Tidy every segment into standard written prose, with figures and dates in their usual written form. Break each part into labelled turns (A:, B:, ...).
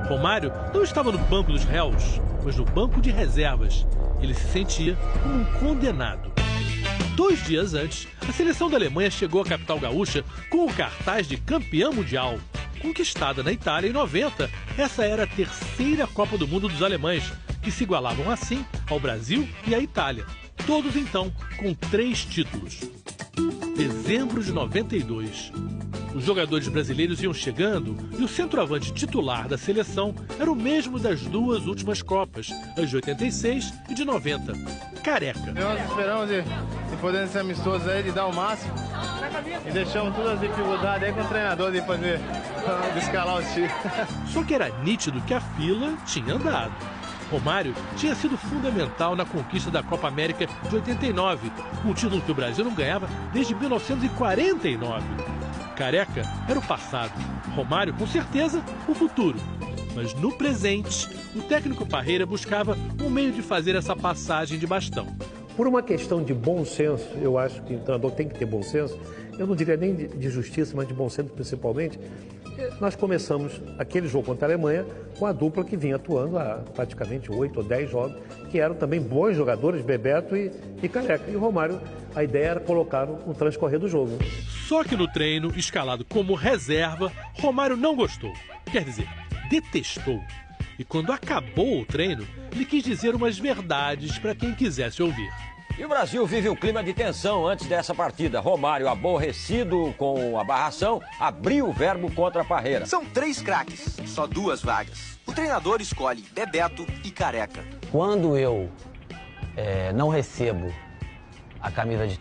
A: Romário não estava no banco dos réus, mas no banco de reservas. Ele se sentia como um condenado. 2 dias antes, a seleção da Alemanha chegou à capital gaúcha com o cartaz de campeã mundial. Conquistada na Itália em 90, essa era a 3ª Copa do Mundo dos alemães, que se igualavam assim ao Brasil e à Itália. Todos então com 3 títulos. Dezembro de 92. Os jogadores brasileiros iam chegando e o centroavante titular da seleção era o mesmo das 2 últimas Copas, as de 86 e de 90. Careca.
B: Nós esperamos de poder ser amistosos aí, de dar o máximo. E deixamos todas as dificuldades aí com o treinador de fazer, de escalar o time.
A: Só que era nítido que a fila tinha andado. Romário tinha sido fundamental na conquista da Copa América de 89, um título que o Brasil não ganhava desde 1949. Careca era o passado, Romário, com certeza, o futuro. Mas no presente, o técnico Parreira buscava um meio de fazer essa passagem de bastão.
C: Por uma questão de bom senso, eu acho que o treinador tem que ter bom senso, eu não diria nem de justiça, mas de bom senso principalmente. Nós começamos aquele jogo contra a Alemanha com a dupla que vinha atuando há praticamente 8 ou 10 jogos, que eram também bons jogadores, Bebeto e Careca. E o Romário, a ideia era colocá-lo no transcorrer do jogo.
A: Só que no treino, escalado como reserva, Romário não gostou. Quer dizer, detestou. E quando acabou o treino, ele quis dizer umas verdades para quem quisesse ouvir.
D: E o Brasil vive um clima de tensão antes dessa partida. Romário, aborrecido com a barração, abriu o verbo contra a Parreira.
E: São 3 craques, só 2 vagas. O treinador escolhe Bebeto e Careca.
F: Quando eu não recebo a camisa de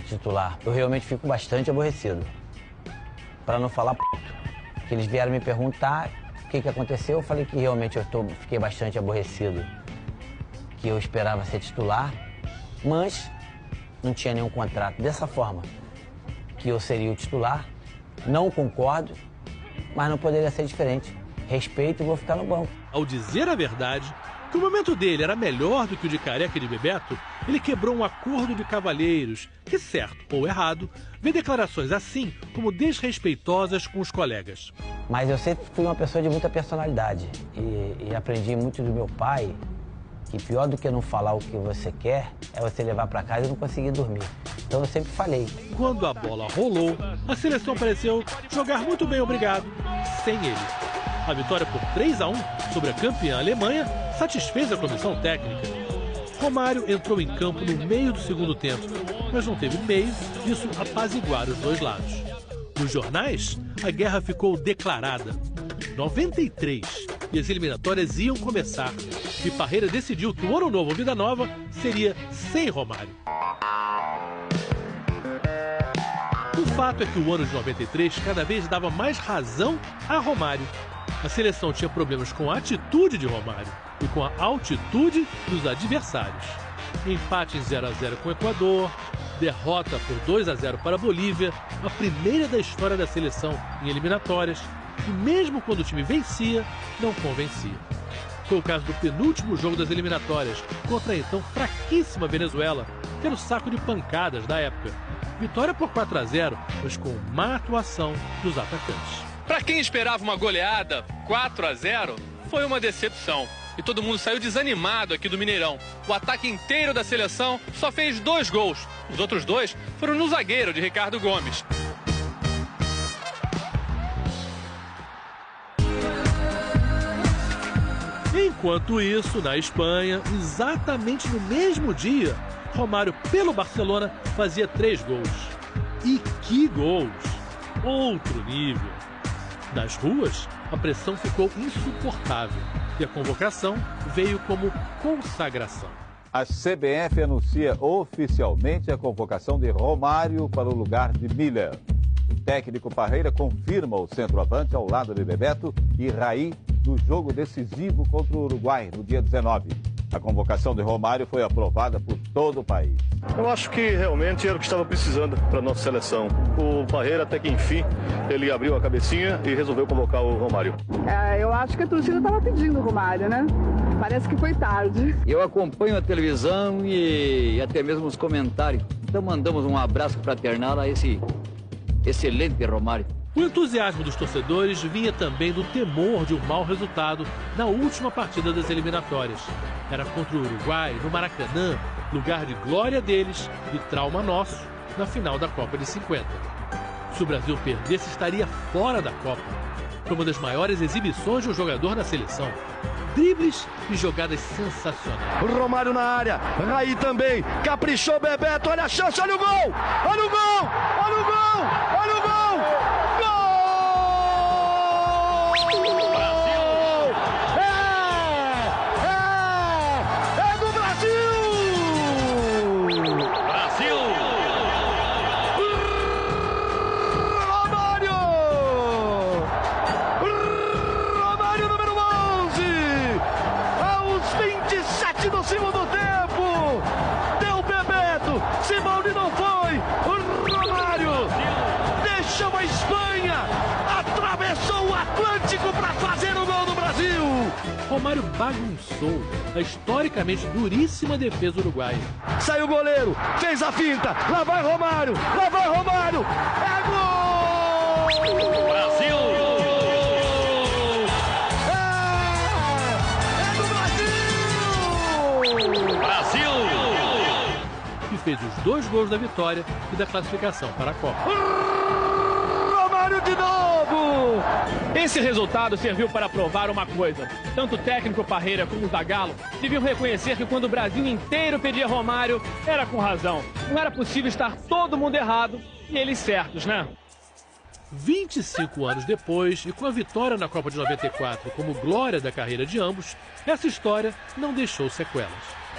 F: titular, eu realmente fico bastante aborrecido. Para não falar que eles vieram me perguntar o que aconteceu, eu falei que realmente fiquei bastante aborrecido, que eu esperava ser titular, mas não tinha nenhum contrato. Dessa forma, que eu seria o titular, não concordo, mas não poderia ser diferente. Respeito e vou ficar no banco.
A: Ao dizer a verdade, que o momento dele era melhor do que o de Careca e de Bebeto, ele quebrou um acordo de cavalheiros que, certo ou errado, vê declarações assim como desrespeitosas com os colegas.
F: Mas eu sempre fui uma pessoa de muita personalidade e aprendi muito do meu pai, que pior do que não falar o que você quer é você levar para casa e não conseguir dormir. Então eu sempre falei.
A: Quando a bola rolou, a seleção pareceu jogar muito bem, obrigado, sem ele. A vitória por 3-1 sobre a campeã Alemanha satisfez a comissão técnica. Romário entrou em campo no meio do segundo tempo, mas não teve meio disso apaziguar os 2 lados. Nos jornais, a guerra ficou declarada. 93 e as eliminatórias iam começar. E Parreira decidiu que o ano novo, vida nova, seria sem Romário. O fato é que o ano de 93 cada vez dava mais razão a Romário. A seleção tinha problemas com a atitude de Romário e com a altitude dos adversários. Empate em 0-0 com o Equador, derrota por 2-0 para a Bolívia, a primeira da história da seleção em eliminatórias, e mesmo quando o time vencia, não convencia. Foi o caso do penúltimo jogo das eliminatórias, contra a então fraquíssima Venezuela, que era o saco de pancadas da época. Vitória por 4-0, mas com má atuação dos atacantes.
G: Para quem esperava uma goleada 4-0, foi uma decepção. E todo mundo saiu desanimado aqui do Mineirão. O ataque inteiro da seleção só fez 2 gols. Os outros 2 foram no zagueiro de Ricardo Gomes.
A: Enquanto isso, na Espanha, exatamente no mesmo dia, Romário, pelo Barcelona, fazia 3 gols. E que gols! Outro nível. Nas ruas, a pressão ficou insuportável e a convocação veio como consagração.
H: A CBF anuncia oficialmente a convocação de Romário para o lugar de Miller. O técnico Parreira confirma o centroavante ao lado de Bebeto e Raí no jogo decisivo contra o Uruguai, no dia 19. A convocação de Romário foi aprovada por todo o país.
I: Eu acho que realmente era o que estava precisando para a nossa seleção. O Parreira, até que enfim, ele abriu a cabecinha e resolveu convocar o Romário.
J: Eu acho que a torcida estava pedindo o Romário, né? Parece que foi tarde.
K: Eu acompanho a televisão e até mesmo os comentários. Então mandamos um abraço fraternal a esse excelente Romário.
A: O entusiasmo dos torcedores vinha também do temor de um mau resultado na última partida das eliminatórias. Era contra o Uruguai, no Maracanã, lugar de glória deles e trauma nosso na final da Copa de 50. Se o Brasil perdesse, estaria fora da Copa. Foi uma das maiores exibições de um jogador na seleção. Dribles e jogadas sensacionais.
L: Romário na área, Raí também, caprichou Bebeto, olha a chance, olha o gol! Olha o gol! Olha o gol! Olha o gol!
A: Romário bagunçou a historicamente duríssima defesa uruguaia.
L: Saiu o goleiro, fez a finta, lá vai Romário, lá vai Romário, é gol!
G: Brasil!
L: É do Brasil!
G: Brasil!
A: E fez os 2 gols da vitória e da classificação para a Copa.
L: Romário de novo!
G: Esse resultado serviu para provar uma coisa. Tanto o técnico Parreira como o Zagallo deviam reconhecer que quando o Brasil inteiro pedia Romário, era com razão. Não era possível estar todo mundo errado e eles certos, né?
A: 25 anos depois, e com a vitória na Copa de 94 como glória da carreira de ambos, essa história não deixou sequelas.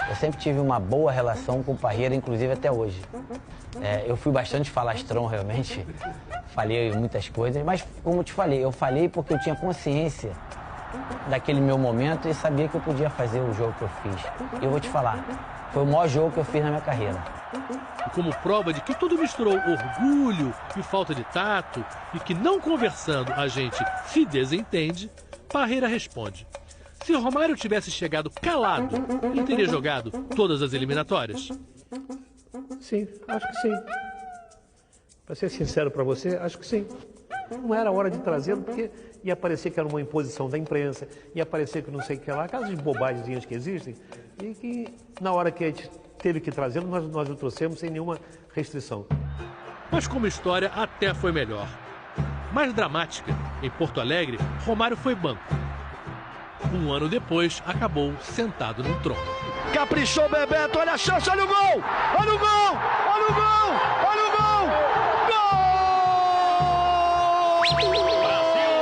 F: Eu sempre tive uma boa relação com o Parreira, inclusive até hoje. Eu fui bastante falastrão, realmente. Falei muitas coisas, mas como eu te falei, eu falei porque eu tinha consciência daquele meu momento e sabia que eu podia fazer o jogo que eu fiz. E eu vou te falar, foi o maior jogo que eu fiz na minha carreira.
A: E como prova de que tudo misturou orgulho e falta de tato e que não conversando a gente se desentende, Parreira responde: se Romário tivesse chegado calado, ele teria jogado todas as eliminatórias?
C: Sim, acho que sim. Para ser sincero para você, acho que sim. Não era hora de trazê-lo, porque ia parecer que era uma imposição da imprensa, ia parecer que não sei o que lá, aquelas bobagens que existem, e que na hora que a gente teve que trazê-lo, nós o trouxemos sem nenhuma restrição.
A: Mas como história, até foi melhor. Mais dramática, em Porto Alegre, Romário foi banco. Um ano depois, acabou sentado num trono.
L: Caprichou Bebeto, olha a chance, olha o gol! Olha o gol! Olha o gol! Olha o gol! Gol! Brasil!